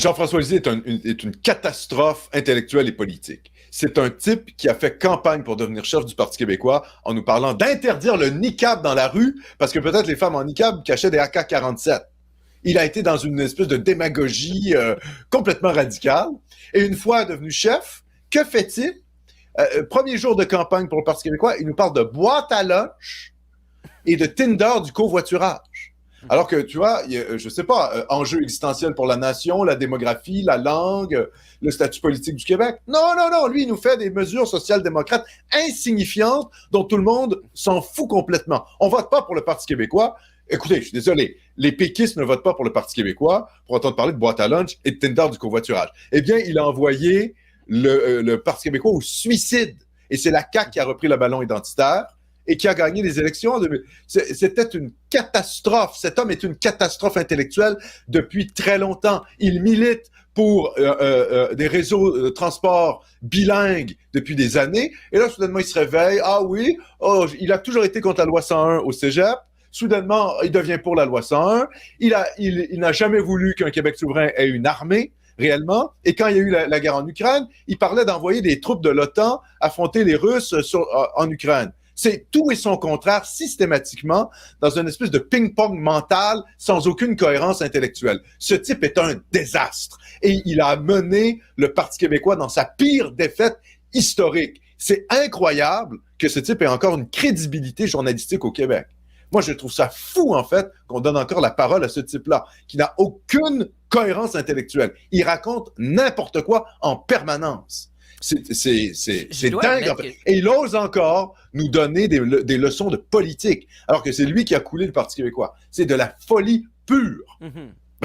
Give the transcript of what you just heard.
Jean-François Lisée est une catastrophe intellectuelle et politique. C'est un type qui a fait campagne pour devenir chef du Parti québécois en nous parlant d'interdire le niqab dans la rue parce que peut-être les femmes en niqab cachaient des AK-47. Il a été dans une espèce de démagogie complètement radicale. Et une fois devenu chef, que fait-il? Premier jour de campagne pour le Parti québécois, il nous parle de boîte à lunch et de Tinder du covoiturage. Alors que, tu vois, je sais pas, enjeu existentiel pour la nation, la démographie, la langue, le statut politique du Québec. Non, non, non, lui, il nous fait des mesures social-démocrates insignifiantes dont tout le monde s'en fout complètement. On vote pas pour le Parti québécois. Écoutez, je suis désolé, les péquistes ne votent pas pour le Parti québécois pour entendre parler de boîte à lunch et de Tinder du covoiturage. Eh bien, il a envoyé le Parti québécois au suicide. Et c'est la CAQ qui a repris le ballon identitaire et qui a gagné les élections en 2000. C'était une catastrophe. Cet homme est une catastrophe intellectuelle depuis très longtemps. Il milite pour des réseaux de transport bilingues depuis des années. Et là, soudainement, il se réveille. Ah oui, il a toujours été contre la loi 101 au cégep. Soudainement, il devient pour la loi 101. Il n'a jamais voulu qu'un Québec souverain ait une armée, réellement. Et quand il y a eu la guerre en Ukraine, il parlait d'envoyer des troupes de l'OTAN affronter les Russes en Ukraine. C'est tout et son contraire systématiquement dans une espèce de ping-pong mental sans aucune cohérence intellectuelle. Ce type est un désastre et il a mené le Parti québécois dans sa pire défaite historique. C'est incroyable que ce type ait encore une crédibilité journalistique au Québec. Moi, je trouve ça fou, en fait, qu'on donne encore la parole à ce type-là, qui n'a aucune cohérence intellectuelle. Il raconte n'importe quoi en permanence. C'est dingue, en fait. Et il ose encore nous donner des leçons de politique, alors que c'est lui qui a coulé le Parti québécois. C'est de la folie pure. Mm-hmm.